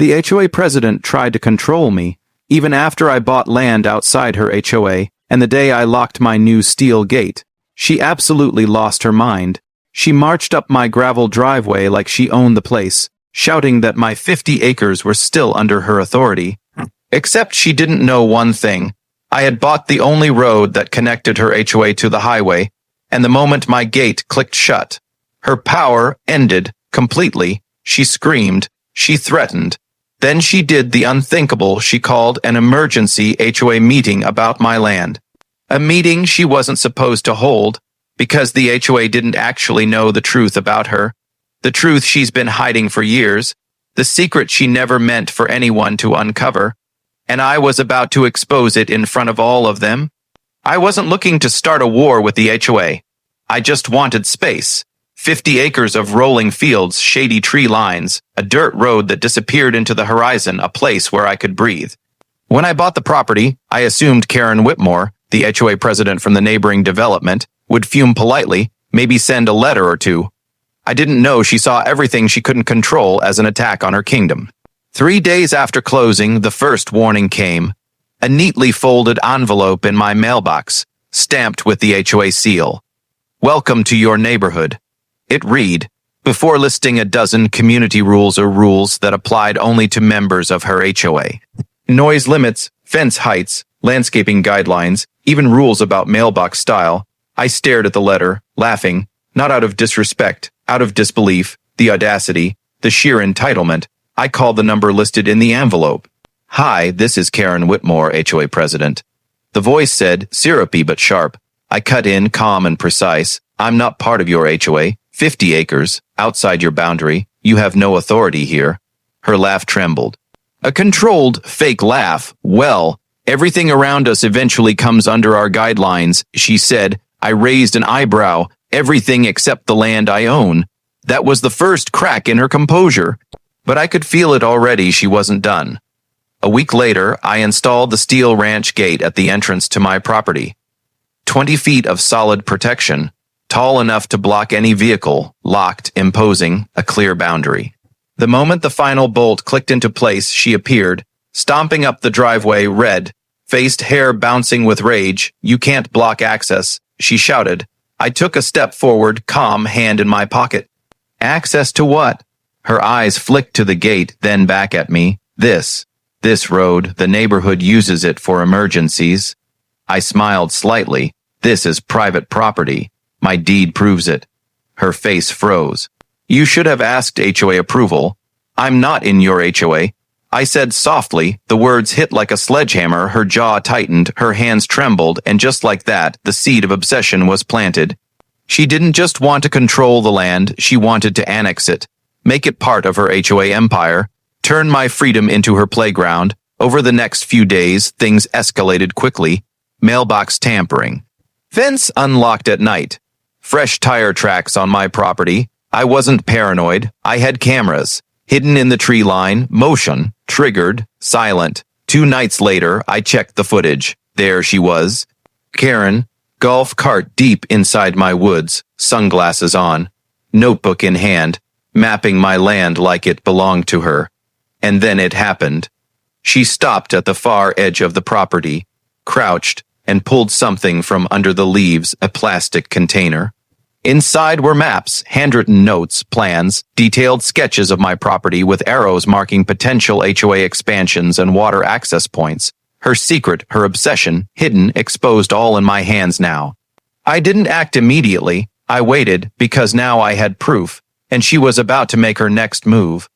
The HOA president tried to control me, even after I bought land outside her HOA, and the day I locked my new steel gate. She absolutely lost her mind. She marched up my gravel driveway like she owned the place, shouting that my 50 acres were still under her authority. Except she didn't know one thing. I had bought the only road that connected her HOA to the highway, and the moment my gate clicked shut, her power ended completely. She screamed. She threatened. Then she did the unthinkable. She called an emergency HOA meeting about my land. A meeting she wasn't supposed to hold, because the HOA didn't actually know the truth about her. The truth she's been hiding for years. The secret she never meant for anyone to uncover. And I was about to expose it in front of all of them. I wasn't looking to start a war with the HOA. I just wanted space. 50 acres of rolling fields, shady tree lines, a dirt road that disappeared into the horizon, a place where I could breathe. When I bought the property, I assumed Karen Whitmore, the HOA president from the neighboring development, would fume politely, maybe send a letter or two. I didn't know she saw everything she couldn't control as an attack on her kingdom. 3 days after closing, the first warning came. A neatly folded envelope in my mailbox, stamped with the HOA seal. Welcome to your neighborhood. It read, before listing a dozen community rules or rules that applied only to members of her HOA. Noise limits, fence heights, landscaping guidelines, even rules about mailbox style. I stared at the letter, laughing, not out of disrespect, out of disbelief, the audacity, the sheer entitlement. I called the number listed in the envelope. Hi, this is Karen Whitmore, HOA president. The voice said, syrupy but sharp. I cut in, calm and precise. I'm not part of your HOA. 50 acres, outside your boundary. You have no authority here. Her laugh trembled. A controlled, fake laugh. Well, everything around us eventually comes under our guidelines, she said. I raised an eyebrow. Everything except the land I own. That was the first crack in her composure. But I could feel it already. She wasn't done. A week later, I installed the steel ranch gate at the entrance to my property. 20 feet of solid protection, tall enough to block any vehicle, locked, imposing a clear boundary. The moment the final bolt clicked into place, she appeared, stomping up the driveway, red-faced, hair bouncing with rage. You can't block access, she shouted. I took a step forward, calm, hand in my pocket. Access to what? Her eyes flicked to the gate, then back at me. This road, the neighborhood uses it for emergencies. I smiled slightly. This is private property. My deed proves it. Her face froze. You should have asked HOA approval. I'm not in your HOA. I said softly. The words hit like a sledgehammer. Her jaw tightened, her hands trembled, and just like that, the seed of obsession was planted. She didn't just want to control the land, she wanted to annex it, make it part of her HOA empire, turn my freedom into her playground. Over the next few days, things escalated quickly. Mailbox tampering. Fence unlocked at night. Fresh tire tracks on my property. I wasn't paranoid. I had cameras. Hidden in the tree line, motion, triggered, silent. 2 nights later, I checked the footage. There she was. Karen, golf cart deep inside my woods, sunglasses on, notebook in hand, mapping my land like it belonged to her. And then it happened. She stopped at the far edge of the property, crouched, and pulled something from under the leaves, a plastic container. Inside were maps, handwritten notes, plans, detailed sketches of my property with arrows marking potential HOA expansions and water access points. Her secret, her obsession, hidden, exposed, all in my hands now. I didn't act immediately. I waited, because now I had proof, and she was about to make her next move.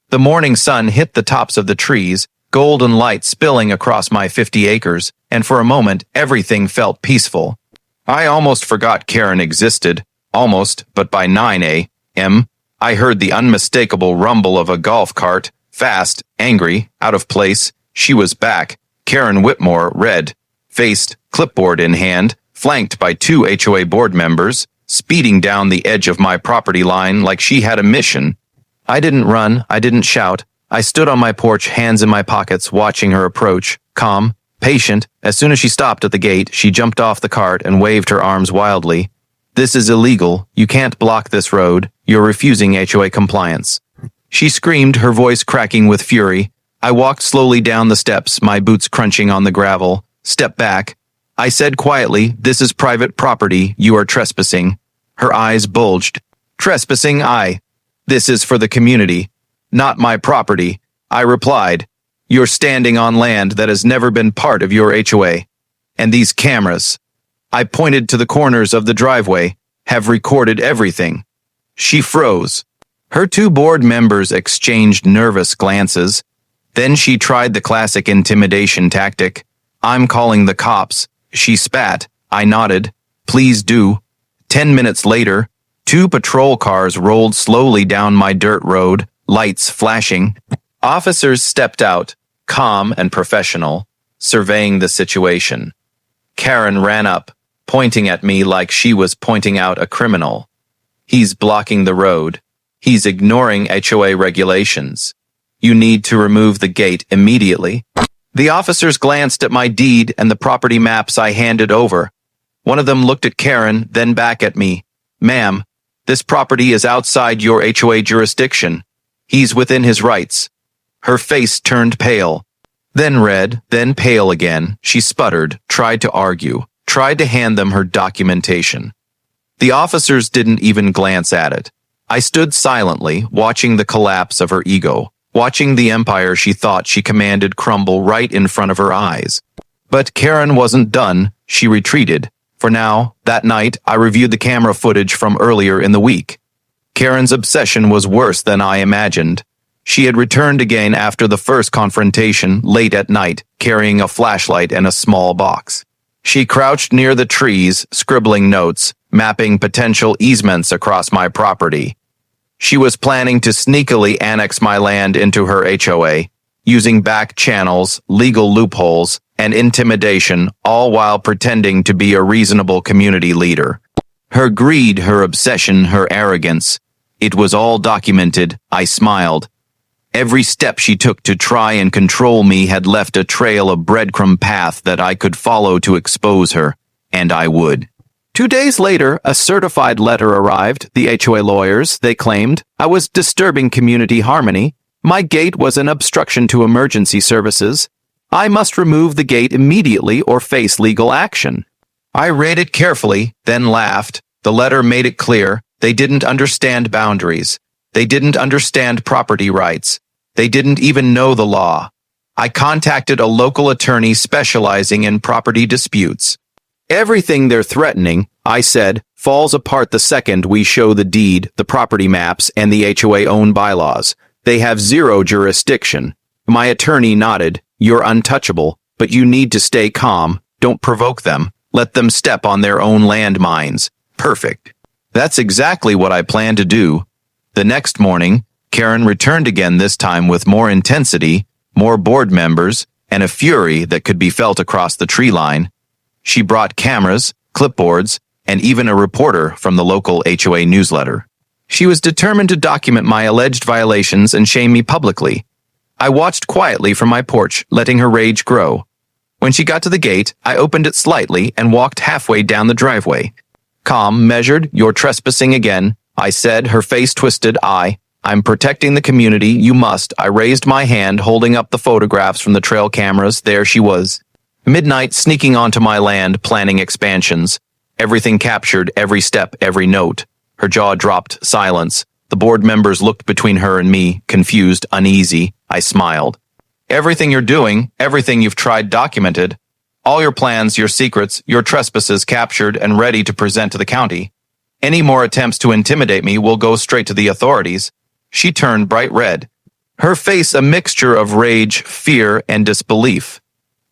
The morning sun hit the tops of the trees, golden light spilling across my 50 acres, and for a moment, everything felt peaceful. I almost forgot Karen existed. Almost, but by 9 a.m., I heard the unmistakable rumble of a golf cart, fast, angry, out of place. She was back. Karen Whitmore, red-faced, clipboard in hand, flanked by 2 HOA board members, speeding down the edge of my property line like she had a mission. I didn't run. I didn't shout. I stood on my porch, hands in my pockets, watching her approach, calm, patient. As soon as she stopped at the gate, she jumped off the cart and waved her arms wildly. This is illegal. You can't block this road. You're refusing HOA compliance. She screamed, her voice cracking with fury. I walked slowly down the steps, my boots crunching on the gravel. Step back. I said quietly, "This is private property. You are trespassing." Her eyes bulged. "Trespassing, This is for the community, not my property," I replied. "You're standing on land that has never been part of your HOA. And these cameras," I pointed to the corners of the driveway, "have recorded everything." She froze. Her two board members exchanged nervous glances. Then she tried the classic intimidation tactic. "I'm calling the cops." She spat. I nodded. "Please do." 10 minutes later, 2 patrol cars rolled slowly down my dirt road, lights flashing. Officers stepped out, calm and professional, surveying the situation. Karen ran up, pointing at me like she was pointing out a criminal. "He's blocking the road. He's ignoring HOA regulations. You need to remove the gate immediately." The officers glanced at my deed and the property maps I handed over. One of them looked at Karen, then back at me. "Ma'am, this property is outside your HOA jurisdiction. He's within his rights." Her face turned pale, then red, then pale again. She sputtered, tried to argue, tried to hand them her documentation. The officers didn't even glance at it. I stood silently, watching the collapse of her ego, watching the empire she thought she commanded crumble right in front of her eyes. But Karen wasn't done. She retreated. For now, that night, I reviewed the camera footage from earlier in the week. Karen's obsession was worse than I imagined. She had returned again after the first confrontation, late at night, carrying a flashlight and a small box. She crouched near the trees, scribbling notes, mapping potential easements across my property. She was planning to sneakily annex my land into her HOA, using back channels, legal loopholes, and intimidation, all while pretending to be a reasonable community leader. Her greed, her obsession, her arrogance. It was all documented. I smiled. Every step she took to try and control me had left a trail of breadcrumb path that I could follow to expose her, and I would. 2 days later, a certified letter arrived. The HOA lawyers, they claimed, I was disturbing community harmony. My gate was an obstruction to emergency services. I must remove the gate immediately or face legal action. I read it carefully, then laughed. The letter made it clear they didn't understand boundaries. They didn't understand property rights. They didn't even know the law. I contacted a local attorney specializing in property disputes. "Everything they're threatening," I said, "falls apart the second we show the deed, the property maps, and the HOA own bylaws. They have zero jurisdiction." My attorney nodded. "You're untouchable, but you need to stay calm. Don't provoke them. Let them step on their own landmines." Perfect. That's exactly what I planned to do. The next morning, Karen returned again, this time with more intensity, more board members, and a fury that could be felt across the tree line. She brought cameras, clipboards, and even a reporter from the local HOA newsletter. She was determined to document my alleged violations and shame me publicly. I watched quietly from my porch, letting her rage grow. When she got to the gate, I opened it slightly and walked halfway down the driveway. Calm, measured, "You're trespassing again," I said, her face twisted. I'm protecting the community, you must." I raised my hand, holding up the photographs from the trail cameras. There she was. Midnight, sneaking onto my land, planning expansions. Everything captured, every step, every note. Her jaw dropped, silence. The board members looked between her and me, confused, uneasy. I smiled. "Everything you're doing, everything you've tried documented. All your plans, your secrets, your trespasses captured and ready to present to the county. Any more attempts to intimidate me will go straight to the authorities." She turned bright red, her face a mixture of rage, fear, and disbelief.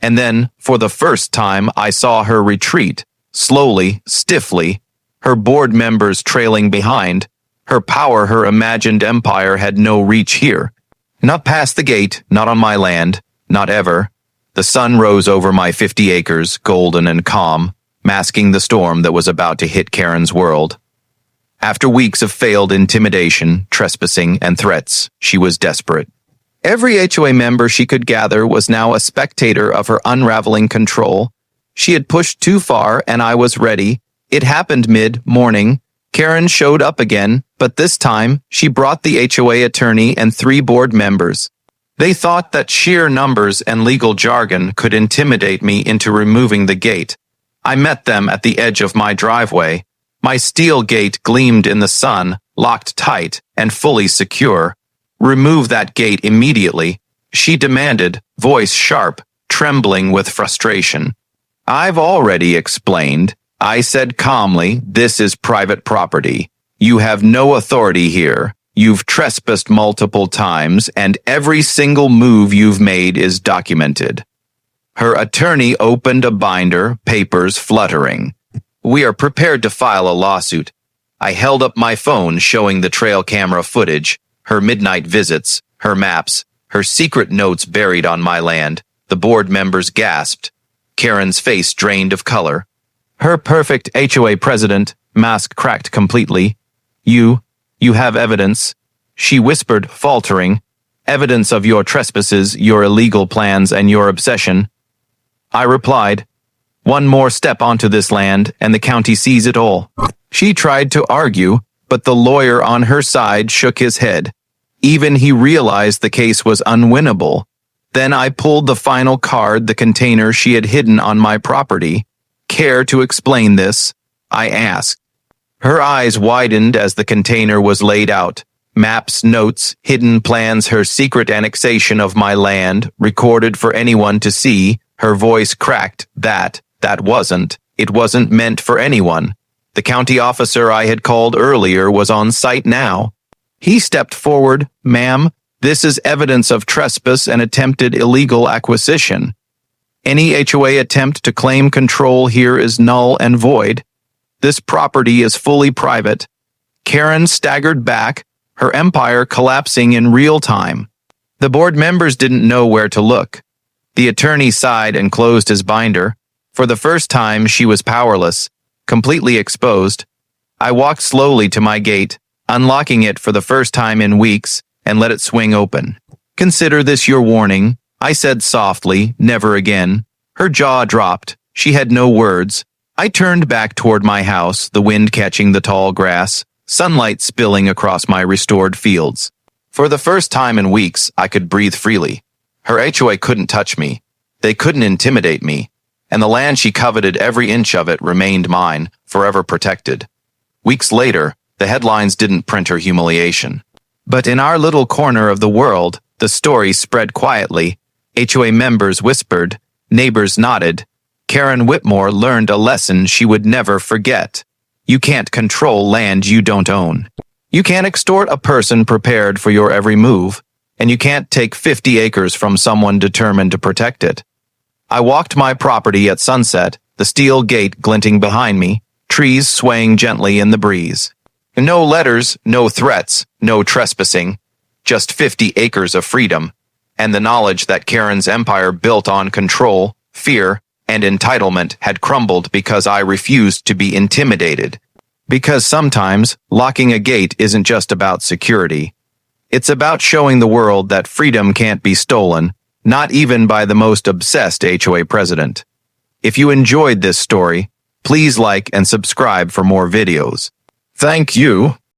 And then, for the first time, I saw her retreat, slowly, stiffly, her board members trailing behind. Her power, her imagined empire had no reach here. Not past the gate, not on my land, not ever. The sun rose over my 50 acres, golden and calm, masking the storm that was about to hit Karen's world. After weeks of failed intimidation, trespassing, and threats, she was desperate. Every HOA member she could gather was now a spectator of her unraveling control. She had pushed too far, and I was ready. It happened mid-morning. Karen showed up again, but this time, she brought the HOA attorney and 3 board members. They thought that sheer numbers and legal jargon could intimidate me into removing the gate. I met them at the edge of my driveway. My steel gate gleamed in the sun, locked tight and fully secure. "Remove that gate immediately," she demanded, voice sharp, trembling with frustration. "I've already explained," I said calmly. "This is private property. You have no authority here. You've trespassed multiple times, and every single move you've made is documented." Her attorney opened a binder, papers fluttering. "We are prepared to file a lawsuit." I held up my phone showing the trail camera footage, her midnight visits, her maps, her secret notes buried on my land. The board members gasped. Karen's face drained of color. Her perfect HOA president, mask cracked completely. You have evidence," she whispered, faltering. "Evidence of your trespasses, your illegal plans, and your obsession." I replied, "One more step onto this land, and the county sees it all." She tried to argue, but the lawyer on her side shook his head. Even he realized the case was unwinnable. Then I pulled the final card, the container she had hidden on my property. "Care to explain this?" I asked. Her eyes widened as the container was laid out. Maps, notes, hidden plans, her secret annexation of my land, recorded for anyone to see. Her voice cracked. It wasn't meant for anyone. The county officer I had called earlier was on site now. He stepped forward. "Ma'am, this is evidence of trespass and attempted illegal acquisition. Any HOA attempt to claim control here is null and void. This property is fully private." Karen staggered back, her empire collapsing in real time. The board members didn't know where to look. The attorney sighed and closed his binder. For the first time, she was powerless, completely exposed. I walked slowly to my gate, unlocking it for the first time in weeks, and let it swing open. "Consider this your warning," I said softly. "Never again." Her jaw dropped. She had no words. I turned back toward my house, the wind catching the tall grass, sunlight spilling across my restored fields. For the first time in weeks, I could breathe freely. Her HOA couldn't touch me. They couldn't intimidate me. And the land she coveted, every inch of it, remained mine, forever protected. Weeks later, the headlines didn't print her humiliation. But in our little corner of the world, the story spread quietly. HOA members whispered, neighbors nodded. Karen Whitmore learned a lesson she would never forget. You can't control land you don't own. You can't extort a person prepared for your every move, and you can't take 50 acres from someone determined to protect it. I walked my property at sunset, the steel gate glinting behind me, trees swaying gently in the breeze. No letters, no threats, no trespassing, just 50 acres of freedom, and the knowledge that Karen's empire built on control, fear, and entitlement had crumbled because I refused to be intimidated. Because sometimes, locking a gate isn't just about security. It's about showing the world that freedom can't be stolen, not even by the most obsessed HOA president. If you enjoyed this story, please like and subscribe for more videos. Thank you.